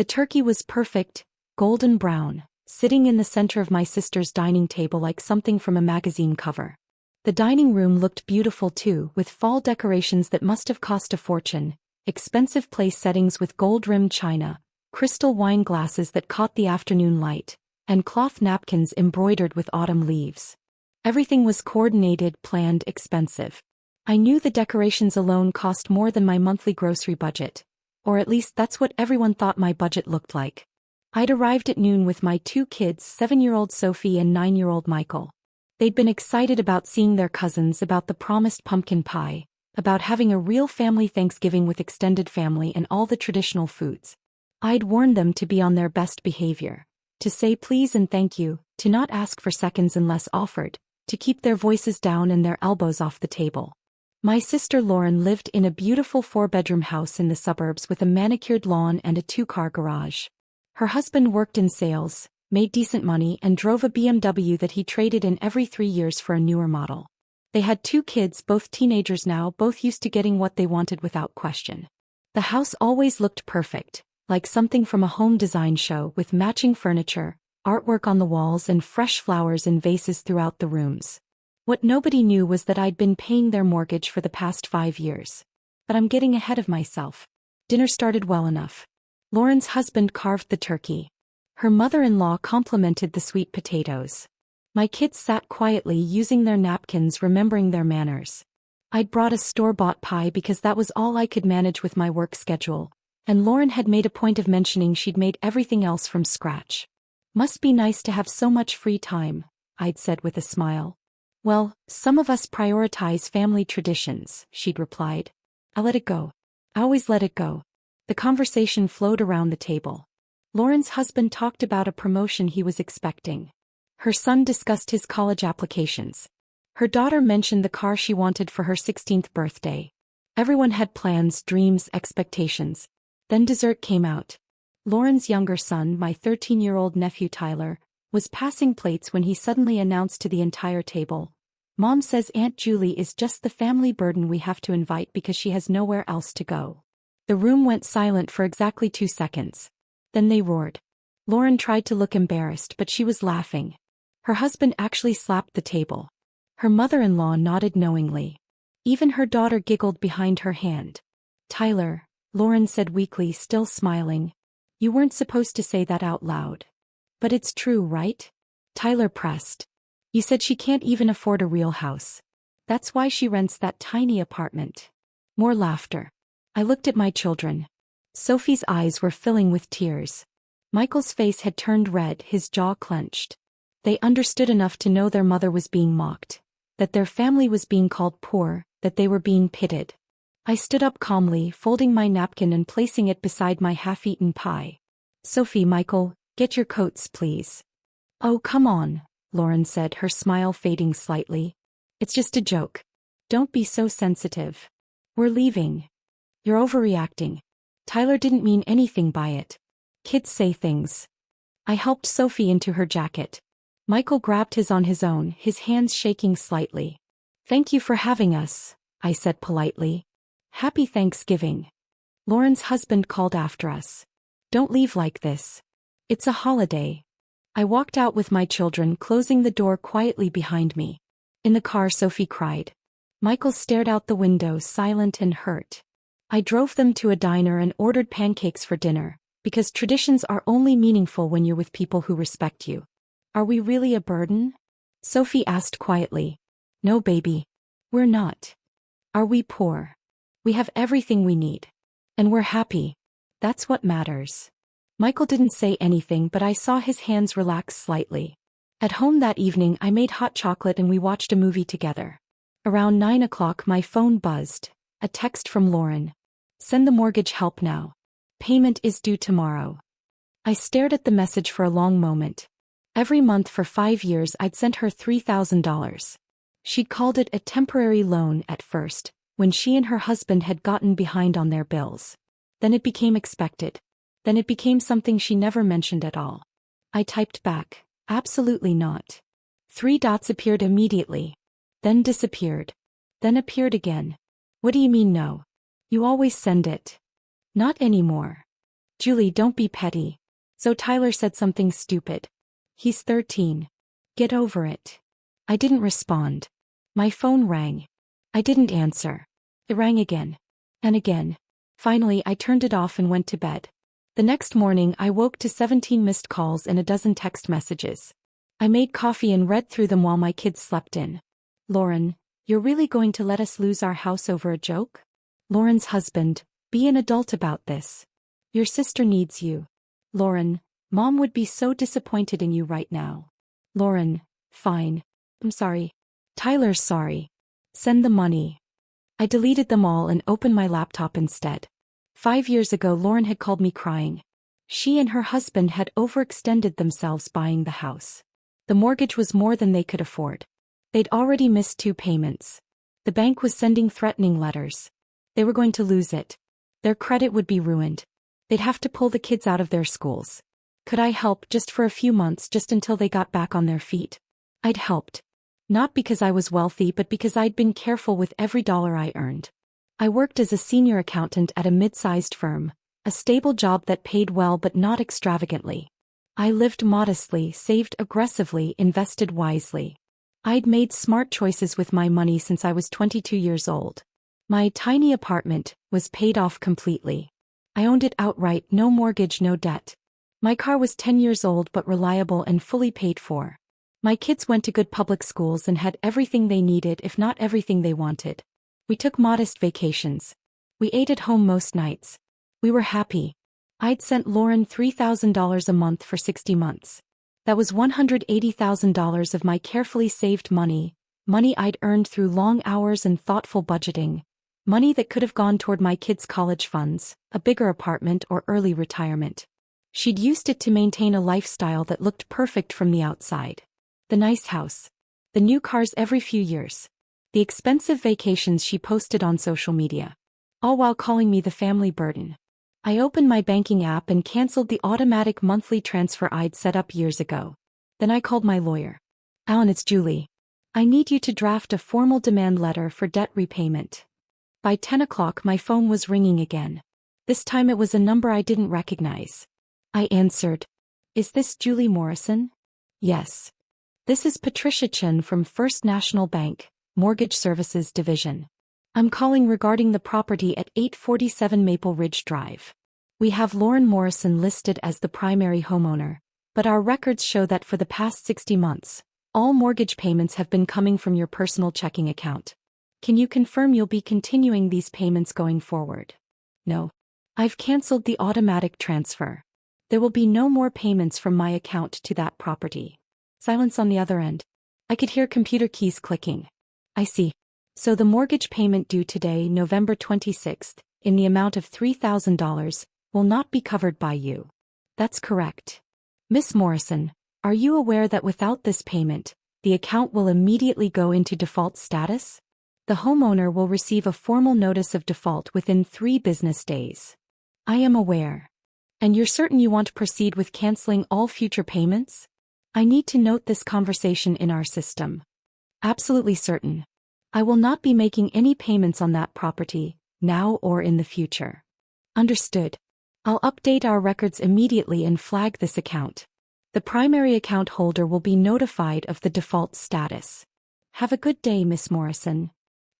The turkey was perfect, golden brown, sitting in the center of my sister's dining table like something from a magazine cover. The dining room looked beautiful too, with fall decorations that must have cost a fortune, expensive place settings with gold-rimmed china, crystal wine glasses that caught the afternoon light, and cloth napkins embroidered with autumn leaves. Everything was coordinated, planned, expensive. I knew the decorations alone cost more than my monthly grocery budget, or at least that's what everyone thought my budget looked like. I'd arrived at noon with my two kids, 7-year-old Sophie and 9-year-old Michael. They'd been excited about seeing their cousins, about the promised pumpkin pie, about having a real family Thanksgiving with extended family and all the traditional foods. I'd warned them to be on their best behavior, to say please and thank you, to not ask for seconds unless offered, to keep their voices down and their elbows off the table. My sister Lauren lived in a beautiful 4-bedroom house in the suburbs with a manicured lawn and a 2-car garage. Her husband worked in sales, made decent money and drove a BMW that he traded in every 3 years for a newer model. They had 2 kids, both teenagers now, both used to getting what they wanted without question. The house always looked perfect, like something from a home design show, with matching furniture, artwork on the walls and fresh flowers in vases throughout the rooms. What nobody knew was that I'd been paying their mortgage for the past 5 years. But I'm getting ahead of myself. Dinner started well enough. Lauren's husband carved the turkey. Her mother-in-law complimented the sweet potatoes. My kids sat quietly using their napkins, remembering their manners. I'd brought a store-bought pie because that was all I could manage with my work schedule, and Lauren had made a point of mentioning she'd made everything else from scratch. Must be nice to have so much free time, I'd said with a smile. Well, some of us prioritize family traditions, she'd replied. I let it go. I always let it go. The conversation flowed around the table. Lauren's husband talked about a promotion he was expecting. Her son discussed his college applications. Her daughter mentioned the car she wanted for her 16th birthday. Everyone had plans, dreams, expectations. Then dessert came out. Lauren's younger son, my 13-year-old nephew Tyler, was passing plates when he suddenly announced to the entire table, "Mom says Aunt Julie is just the family burden we have to invite because she has nowhere else to go." The room went silent for exactly 2 seconds. Then they roared. Lauren tried to look embarrassed, but she was laughing. Her husband actually slapped the table. Her mother-in-law nodded knowingly. Even her daughter giggled behind her hand. "Tyler," Lauren said weakly, still smiling, "you weren't supposed to say that out loud." "But it's true, right?" Tyler pressed. "You said she can't even afford a real house. That's why she rents that tiny apartment." More laughter. I looked at my children. Sophie's eyes were filling with tears. Michael's face had turned red, his jaw clenched. They understood enough to know their mother was being mocked, that their family was being called poor, that they were being pitted. I stood up calmly, folding my napkin and placing it beside my half-eaten pie. "Sophie, Michael, get your coats, please." "Oh, come on," Lauren said, her smile fading slightly. "It's just a joke. Don't be so sensitive. We're leaving." "You're overreacting. Tyler didn't mean anything by it. Kids say things." I helped Sophie into her jacket. Michael grabbed his on his own, his hands shaking slightly. "Thank you for having us," I said politely. "Happy Thanksgiving." Lauren's husband called after us. "Don't leave like this. It's a holiday." I walked out with my children, closing the door quietly behind me. In the car, Sophie cried. Michael stared out the window, silent and hurt. I drove them to a diner and ordered pancakes for dinner, because traditions are only meaningful when you're with people who respect you. "Are we really a burden?" Sophie asked quietly. "No, baby. We're not." "Are we poor?" "We have everything we need. And we're happy. That's what matters." Michael didn't say anything, but I saw his hands relax slightly. At home that evening, I made hot chocolate and we watched a movie together. Around 9 o'clock, my phone buzzed. A text from Lauren. "Send the mortgage help now. Payment is due tomorrow." I stared at the message for a long moment. Every month for 5 years I'd sent her $3,000. She'd called it a temporary loan at first, when she and her husband had gotten behind on their bills. Then it became expected. Then it became something she never mentioned at all. I typed back, "Absolutely not." 3 dots appeared immediately. Then disappeared. Then appeared again. "What do you mean no? You always send it." "Not anymore." Julie, don't be petty. So Tyler said something stupid. He's 13. Get over it. I didn't respond. My phone rang. I didn't answer. It rang again. And again. Finally, I turned it off and went to bed. The next morning, I woke to 17 missed calls and a dozen text messages. I made coffee and read through them while my kids slept in. Lauren, you're really going to let us lose our house over a joke? Lauren's husband, be an adult about this. Your sister needs you. Lauren, Mom would be so disappointed in you right now. Lauren, fine. I'm sorry. Tyler's sorry. Send the money. I deleted them all and opened my laptop instead. 5 years ago, Lauren had called me crying. She and her husband had overextended themselves buying the house. The mortgage was more than they could afford. They'd already missed 2 payments. The bank was sending threatening letters. They were going to lose it. Their credit would be ruined. They'd have to pull the kids out of their schools. Could I help just for a few months, just until they got back on their feet? I'd helped. Not because I was wealthy, but because I'd been careful with every dollar I earned. I worked as a senior accountant at a mid-sized firm, a stable job that paid well but not extravagantly. I lived modestly, saved aggressively, invested wisely. I'd made smart choices with my money since I was 22 years old. My tiny apartment was paid off completely. I owned it outright, no mortgage, no debt. My car was 10 years old but reliable and fully paid for. My kids went to good public schools and had everything they needed, if not everything they wanted. We took modest vacations. We ate at home most nights. We were happy. I'd sent Lauren $3,000 a month for 60 months. That was $180,000 of my carefully saved money, money I'd earned through long hours and thoughtful budgeting, money that could have gone toward my kids' college funds, a bigger apartment, or early retirement. She'd used it to maintain a lifestyle that looked perfect from the outside. The nice house. The new cars every few years. The expensive vacations she posted on social media. All while calling me the family burden. I opened my banking app and canceled the automatic monthly transfer I'd set up years ago. Then I called my lawyer. Alan, it's Julie. I need you to draft a formal demand letter for debt repayment. By 10 o'clock my phone was ringing again. This time it was a number I didn't recognize. I answered. Is this Julie Morrison? Yes. This is Patricia Chen from First National Bank, Mortgage Services Division. I'm calling regarding the property at 847 Maple Ridge Drive. We have Lauren Morrison listed as the primary homeowner, but our records show that for the past 60 months, all mortgage payments have been coming from your personal checking account. Can you confirm you'll be continuing these payments going forward? No. I've canceled the automatic transfer. There will be no more payments from my account to that property. Silence on the other end. I could hear computer keys clicking. I see. So the mortgage payment due today, November 26th, in the amount of $3,000, will not be covered by you. That's correct. Miss Morrison, are you aware that without this payment, the account will immediately go into default status? The homeowner will receive a formal notice of default within 3 business days. I am aware. And you're certain you want to proceed with canceling all future payments? I need to note this conversation in our system. Absolutely certain. I will not be making any payments on that property, now or in the future. Understood. I'll update our records immediately and flag this account. The primary account holder will be notified of the default status. Have a good day, Miss Morrison.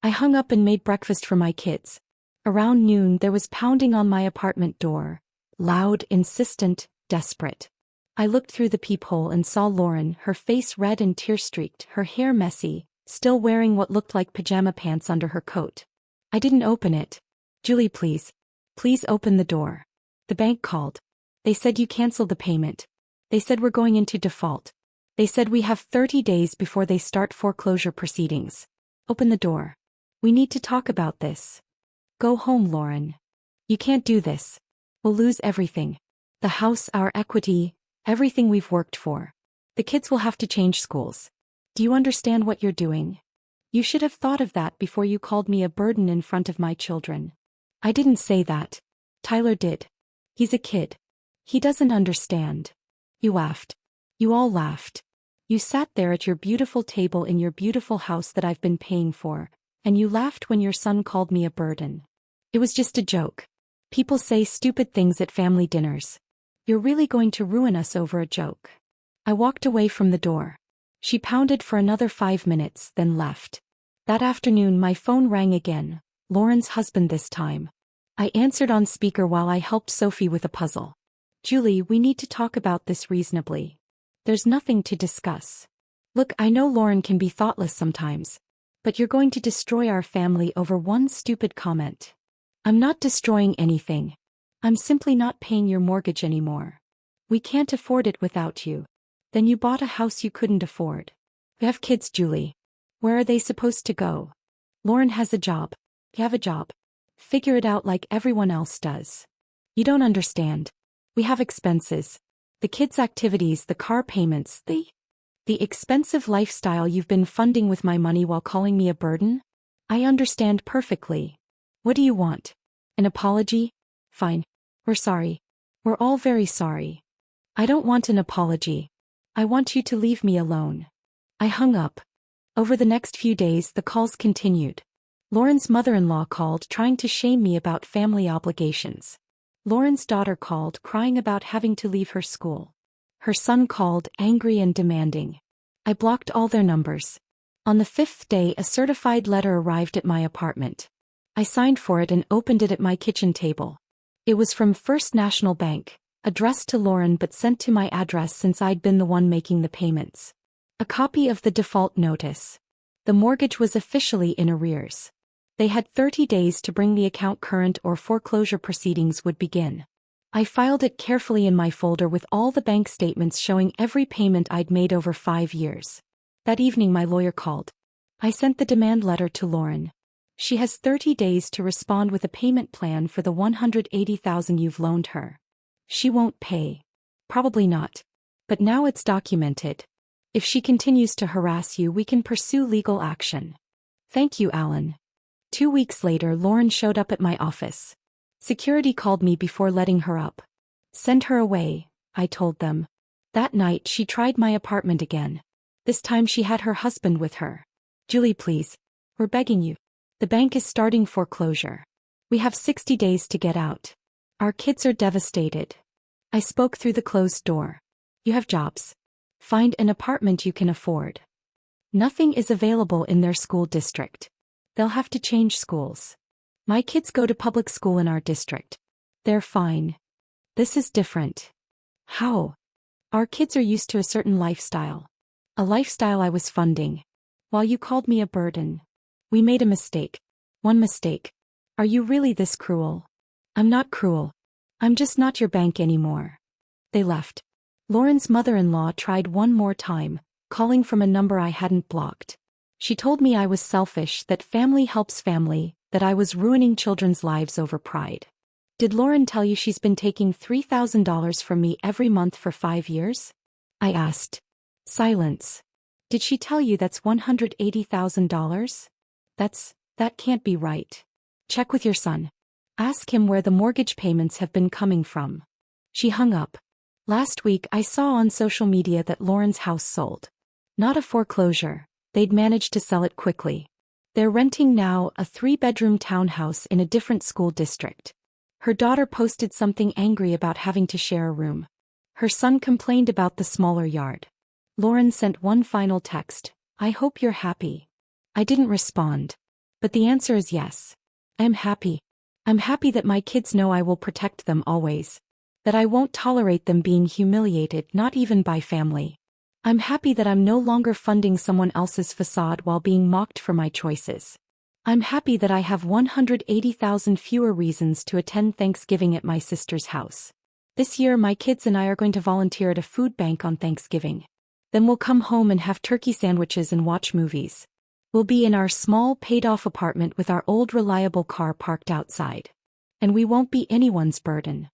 I hung up and made breakfast for my kids. Around noon there was pounding on my apartment door. Loud, insistent, desperate. I looked through the peephole and saw Lauren, her face red and tear-streaked, her hair messy, still wearing what looked like pajama pants under her coat. I didn't open it. Julie, please. Please open the door. The bank called. They said you canceled the payment. They said we're going into default. They said we have 30 days before they start foreclosure proceedings. Open the door. We need to talk about this. Go home, Lauren. You can't do this. We'll lose everything. The house, our equity, everything we've worked for. The kids will have to change schools. Do you understand what you're doing? You should have thought of that before you called me a burden in front of my children. I didn't say that. Tyler did. He's a kid. He doesn't understand. You laughed. You all laughed. You sat there at your beautiful table in your beautiful house that I've been paying for, and you laughed when your son called me a burden. It was just a joke. People say stupid things at family dinners. You're really going to ruin us over a joke. I walked away from the door. She pounded for another 5 minutes, then left. That afternoon my phone rang again, Lauren's husband this time. I answered on speaker while I helped Sophie with a puzzle. Julie, we need to talk about this reasonably. There's nothing to discuss. Look, I know Lauren can be thoughtless sometimes. But you're going to destroy our family over one stupid comment. I'm not destroying anything. I'm simply not paying your mortgage anymore. We can't afford it without you. Then you bought a house you couldn't afford. We have kids, Julie. Where are they supposed to go? Lauren has a job. You have a job. Figure it out like everyone else does. You don't understand. We have expenses. The kids' activities, the car payments, the expensive lifestyle you've been funding with my money while calling me a burden? I understand perfectly. What do you want? An apology? Fine. We're sorry. We're all very sorry. I don't want an apology. I want you to leave me alone. I hung up. Over the next few days the calls continued. Lauren's mother-in-law called trying to shame me about family obligations. Lauren's daughter called crying about having to leave her school. Her son called angry and demanding. I blocked all their numbers. On the 5th day a certified letter arrived at my apartment. I signed for it and opened it at my kitchen table. It was from First National Bank, addressed to Lauren but sent to my address since I'd been the one making the payments. A copy of the default notice. The mortgage was officially in arrears. They had 30 days to bring the account current or foreclosure proceedings would begin. I filed it carefully in my folder with all the bank statements showing every payment I'd made over 5 years. That evening my lawyer called. I sent the demand letter to Lauren. She has 30 days to respond with a payment plan for the $180,000 you've loaned her. She won't pay. Probably not. But now it's documented. If she continues to harass you, we can pursue legal action. Thank you, Alan. 2 weeks later, Lauren showed up at my office. Security called me before letting her up. Send her away, I told them. That night she tried my apartment again. This time she had her husband with her. Julie, please. We're begging you. The bank is starting foreclosure. We have 60 days to get out. Our kids are devastated. I spoke through the closed door. You have jobs. Find an apartment you can afford. Nothing is available in their school district. They'll have to change schools. My kids go to public school in our district. They're fine. This is different. How? Our kids are used to a certain lifestyle. A lifestyle I was funding. While you called me a burden. We made a mistake. One mistake. Are you really this cruel? I'm not cruel. I'm just not your bank anymore. They left. Lauren's mother-in-law tried one more time, calling from a number I hadn't blocked. She told me I was selfish, that family helps family, that I was ruining children's lives over pride. Did Lauren tell you she's been taking $3,000 from me every month for 5 years? I asked. Silence. Did she tell you that's $180,000? That can't be right. Check with your son. Ask him where the mortgage payments have been coming from. She hung up. Last week I saw on social media that Lauren's house sold. Not a foreclosure. They'd managed to sell it quickly. They're renting now, a 3-bedroom townhouse in a different school district. Her daughter posted something angry about having to share a room. Her son complained about the smaller yard. Lauren sent one final text. I hope you're happy. I didn't respond. But the answer is yes. I'm happy. I'm happy that my kids know I will protect them always. That I won't tolerate them being humiliated, not even by family. I'm happy that I'm no longer funding someone else's facade while being mocked for my choices. I'm happy that I have 180,000 fewer reasons to attend Thanksgiving at my sister's house. This year my kids and I are going to volunteer at a food bank on Thanksgiving. Then we'll come home and have turkey sandwiches and watch movies. We'll be in our small paid-off apartment with our old reliable car parked outside. And we won't be anyone's burden.